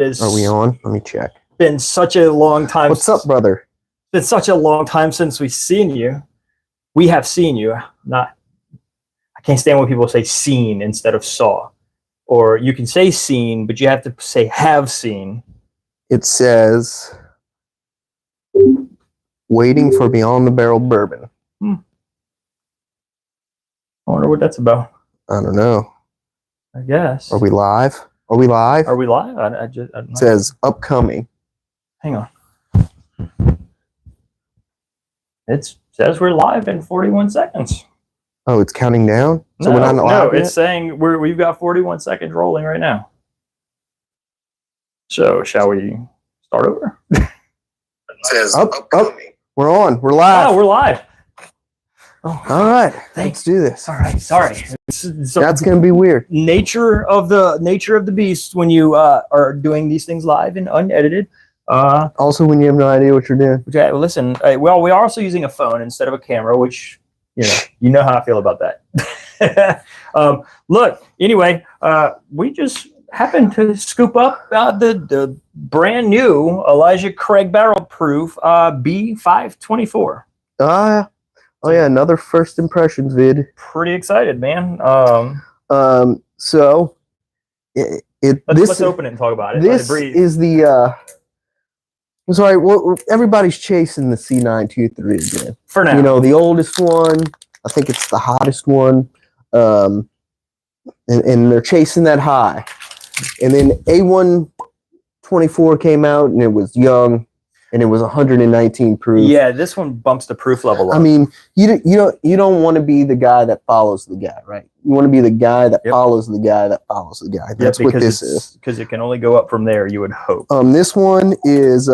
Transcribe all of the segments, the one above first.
Are we on? Let me check. Been such a long time. What's up, brother? It's been such a long time since we've seen you. We have seen you. I can't stand when people say seen instead of saw. Or you can say seen, but you have to say have seen. It says waiting for Beyond the Barrel Bourbon. I wonder what that's about. I don't know. I guess. Are we live? Are we live? Are we live? It says upcoming. Hang on. It says we're live in 41 seconds. Oh, it's counting down? So No, we're not live it's yet? saying we've got 41 seconds rolling right now. So shall we start over? It says upcoming. We're on. We're live. Oh, we're live. Oh, all right. Let's do this. All right. Sorry. That's going to be weird. Nature of the beast when you are doing these things live and unedited. Also, when you have no idea what you're doing. Listen. Well, we are also using a phone instead of a camera, which you know how I feel about that. Look. Anyway, we just happened to scoop up the brand new Elijah Craig Barrel Proof B524. Oh yeah, another first impressions vid. Pretty excited, man. So let's open it and talk about it. This is the sorry, well, everybody's chasing the C923 again. For now. The oldest one. I think it's the hottest one. And they're chasing that high. And then A124 came out and it was young. And it was 119 proof. Yeah, this one bumps the proof level up. I mean, you don't want to be the guy that follows the guy, right? You want to be the guy that follows the guy that follows the guy. That's what this is. Because it can only go up from there, you would hope. This one is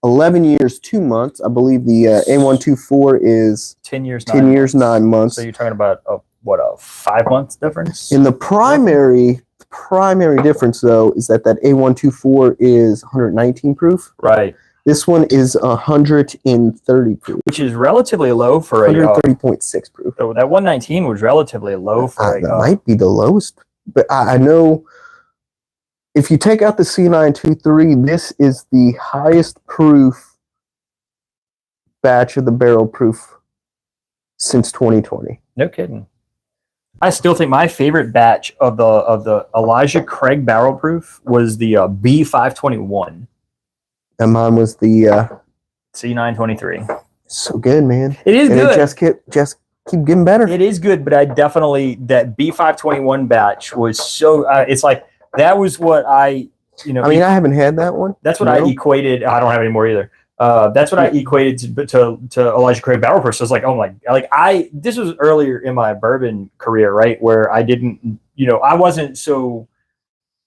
11 years, 2 months. I believe the A124 is 10 years, 9 months. So you're talking about a 5 months difference? In the primary difference, though, is that A124 is 119 proof. Right. This one is 130 proof. Which is relatively low for 130.6 proof. So that 119 was relatively low for that might be the lowest. But I know if you take out the C923, this is the highest proof batch of the barrel proof since 2020. No kidding. I still think my favorite batch of the Elijah Craig Barrel Proof was the B521. And mine was the C923. So good, man. It is good. It just keep getting better. It is good, but I definitely that B521 batch was so. It's like that was what I I mean, I haven't had that one. That's what I equated. I don't have any more either. That's what I equated to Elijah Craig Barrel Proof. So it's like, oh my, this was earlier in my bourbon career, right? Where I didn't, I wasn't so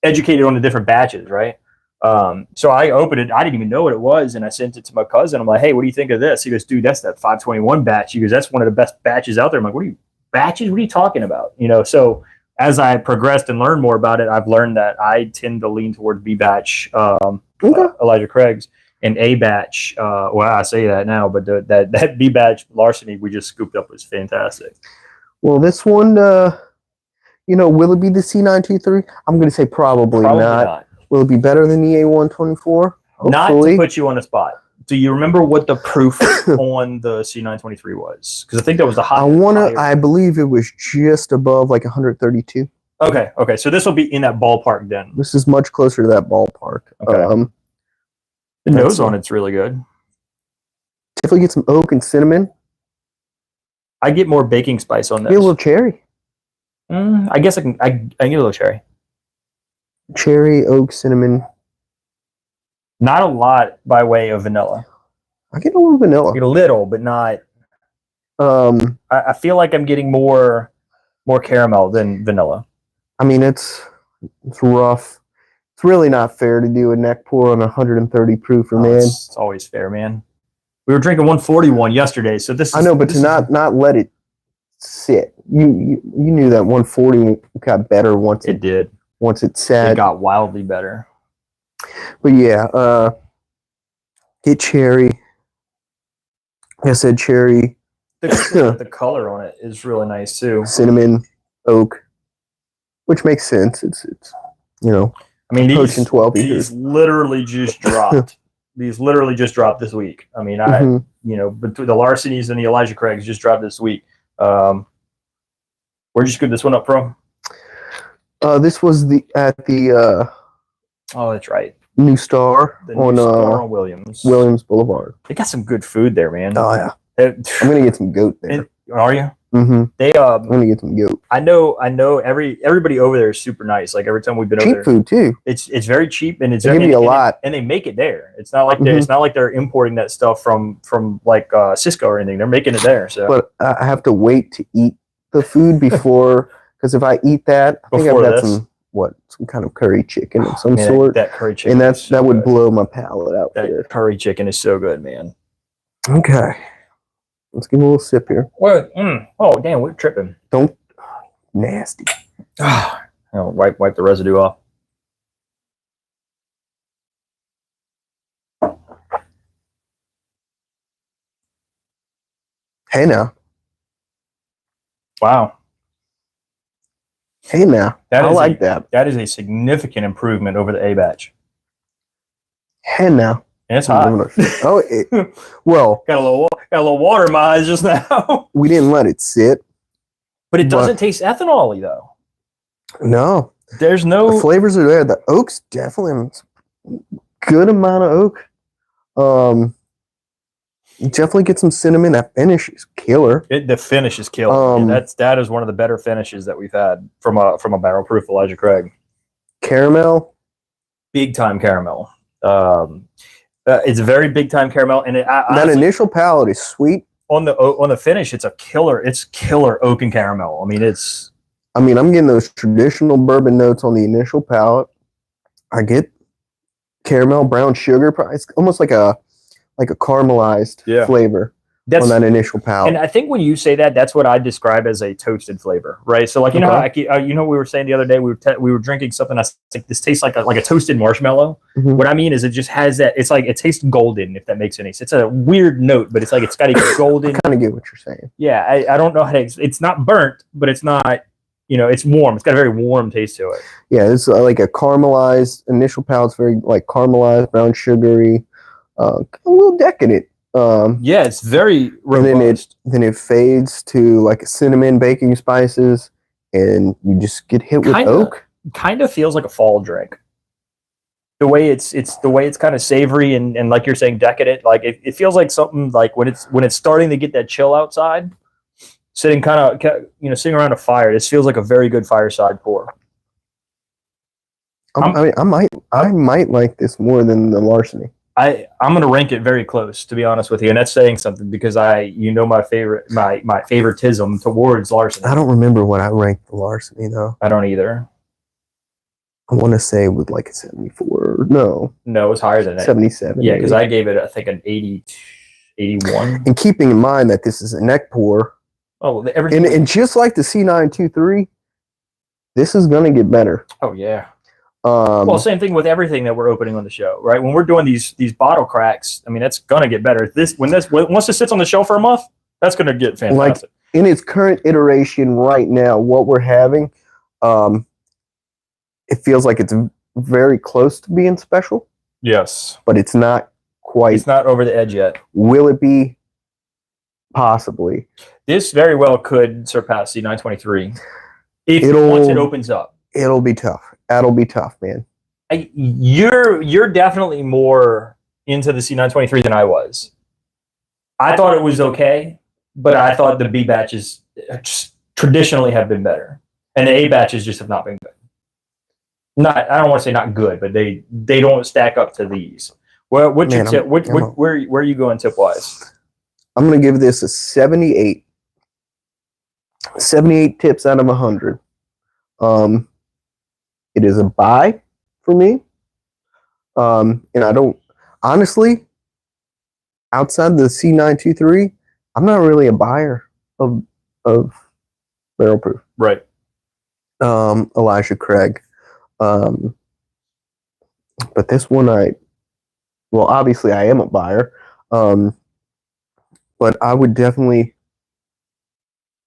educated on the different batches, right? So I opened it. I didn't even know what it was. And I sent it to my cousin. I'm like, hey, what do you think of this? He goes, dude, that's that 521 batch. He goes, that's one of the best batches out there. I'm like, what are you talking about? So as I progressed and learned more about it, I've learned that I tend to lean towards B batch, Elijah Craig's. And A batch, well, I say that now, but that B batch Larceny we just scooped up was fantastic. Well, this one, will it be the C923? I'm going to say probably not. Will it be better than the A124? Hopefully. Not to put you on the spot. Do you remember what the proof on the C923 was? Because I think that was the highest. I believe it was just above 132. Okay. So this will be in that ballpark then. This is much closer to that ballpark. Okay. The nose on it's really good. Definitely get some oak and cinnamon. I get more baking spice on this. Get a little cherry. I guess I get a little cherry. Cherry, oak, cinnamon. Not a lot by way of vanilla. I get a little vanilla. I get a little, but not. I feel like I'm getting more caramel than vanilla. I mean, it's rough. It's really not fair to do a neck pour on 130 proof, man. It's always fair, man. We were drinking 141 yesterday, so this is... I know, but to not let it sit. You knew that 140 got better once it did. Once it sat. It got wildly better. But yeah, get cherry. Like I said, cherry. The color on it is really nice too. Cinnamon, oak, which makes sense. It's I mean, Approaching 12 these years. literally just dropped. These literally just dropped this week. I mean, between the Larcenies and the Elijah Craigs just dropped this week. Where'd you scoop this one up from? This was at the Oh, that's right. New Star on Williams Boulevard. They got some good food there, man. Oh yeah, I'm gonna get some goat there. Are you? Mm-hmm. I'm gonna get some goat. I know. Everybody over there is super nice. Like every time we've been cheap over there, food too. It's very cheap and it's they give you a lot, and they make it there. It's not like they're importing that stuff from like Cisco or anything. They're making it there. So, but I have to wait to eat the food before because if I eat that, I think I've got some kind of curry chicken of some sort. That curry chicken, and that would blow my palate out. That curry chicken is so good, man. Okay. Let's give a little sip here. What? Oh, damn, we're tripping. Don't. Nasty. Wipe the residue off. Hey now. Wow. Hey now. I like that. That is a significant improvement over the A batch. Hey now. And it's hot. Well, got a little water in my eyes just now. We didn't let it sit, but it doesn't taste ethanol-y though. No, there's no the flavors are there. The oak's definitely a good amount of oak. Definitely get some cinnamon. That finish is killer. The finish is killer. That is one of the better finishes that we've had from a barrel proof Elijah Craig. Caramel, big time caramel. It's a very big time caramel, and that initial palate is sweet. On the finish, it's killer oak and caramel. I mean, I'm getting those traditional bourbon notes on the initial palate. I get caramel, brown sugar. It's almost like a caramelized flavor on that initial palate. And I think when you say that, that's what I describe as a toasted flavor, right? So, like we were saying the other day, we were drinking something. I think this tastes like a toasted marshmallow. Mm-hmm. What I mean is, it just has that. It's like it tastes golden, if that makes any sense. It's a weird note, but it's like it's got a golden. I kind of get what you're saying. Yeah, I don't know how to. It's not burnt, but it's not. It's warm. It's got a very warm taste to it. Yeah, it's like a caramelized initial palate. It's very like caramelized, brown sugary, a little decadent. It's very robust. And then it fades to like cinnamon, baking spices, and you just get hit with oak. Kind of feels like a fall drink. The way it's kind of savory and like you're saying, decadent. Like it feels like something like when it's starting to get that chill outside, sitting sitting around a fire. This feels like a very good fireside pour. I might like this more than the Larceny. I'm going to rank it very close, to be honest with you, and that's saying something because my favoritism towards Larceny. I don't remember what I ranked the Larceny though. I don't either. I want to say with like a 74. No, it was higher than that. 77. Yeah, because I gave it I think an 80, 81. And keeping in mind that this is a neck pour. Oh, everything. And just like the C923, this is going to get better. Oh yeah. Well, same thing with everything that we're opening on the show, right? When we're doing these bottle cracks, I mean, that's gonna get better. Once this sits on the shelf for a month, that's gonna get fantastic. Like in its current iteration right now, what we're having, it feels like it's very close to being special. Yes, but it's not quite. It's not over the edge yet. Will it be? Possibly. This very well could surpass C923 once it opens up. It'll be tough. That'll be tough, man. You're definitely more into the C923 than I was. I thought it was okay, but I thought the B batches traditionally have been better, and the A batches just have not been good. I don't want to say not good, but they don't stack up to these. Well, what's your tip? Where are you going tip wise? I'm gonna give this a 78. 78 tips out of 100. It is a buy for me. And I don't, honestly, outside the C923, I'm not really a buyer of barrel proof. Right. Elijah Craig. But this one obviously I am a buyer. But I would definitely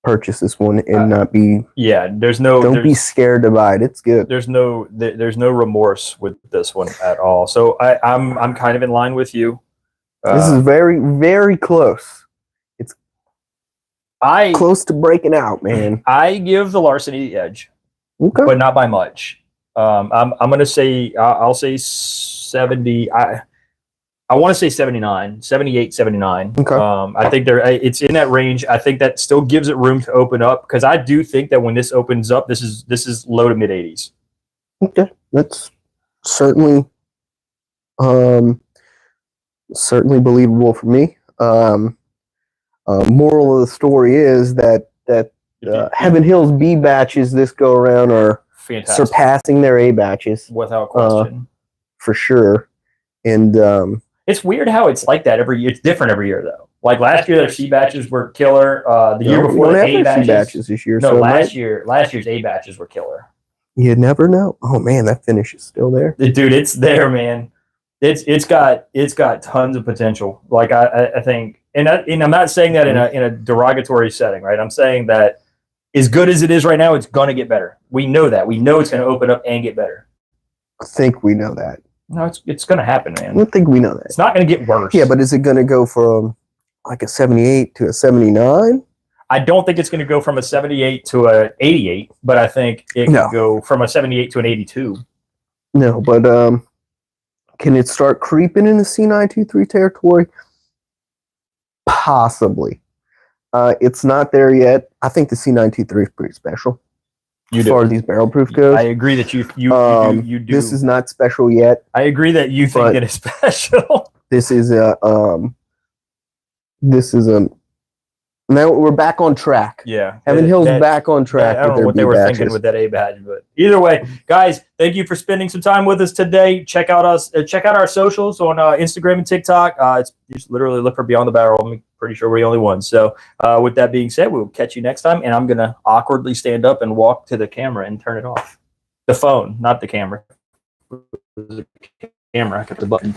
purchase this one and not be. Yeah, Don't be scared to buy it. It's good. There's no remorse with this one at all. So I'm kind of in line with you. This is very, very close. It's close to breaking out, man. I give the Larceny the edge, Okay. but not by much. I'm gonna say I'll say 70. I want to say 79, 78, 79. Okay. I think it's in that range. I think that still gives it room to open up because I do think that when this opens up, this is low to mid 80s. Okay, that's certainly certainly believable for me. Moral of the story is that Heaven Hill's B batches this go around are fantastic, surpassing their A batches without question, for sure. And it's weird how it's like that every year. It's different every year though. Like last year, their C batches were killer. The year before, the A batches this year. No, so last year's A batches were killer. You never know. Oh man, that finish is still there, dude. It's there, man. It's got tons of potential. Like I think, and I'm not saying that in a derogatory setting, right? I'm saying that as good as it is right now, it's gonna get better. We know that. We know it's gonna open up and get better. I think we know that. No, it's gonna happen, man. I don't think we know that. It's not gonna get worse. Yeah, but is it gonna go from like a 78 to a 79? I don't think it's gonna go from a 78 to a 88, but I think it can go from a 78 to an 82. No, but can it start creeping in the C923 territory? Possibly. It's not there yet. I think the C923 is pretty special. As far as these barrel proof goes, I agree that you do. This is not special yet. I agree that you think it is special. This is a now we're back on track. Yeah, Heaven Hill's back on track. I don't know what they were thinking with that A badge, but either way, guys, thank you for spending some time with us today. Check out our socials on Instagram and TikTok. It's just literally look for Beyond the Barrel. I'm pretty sure we're the only ones. So with that being said, we'll catch you next time. And I'm gonna awkwardly stand up and walk to the camera and turn it off. The phone, not the camera. The camera. I got the button.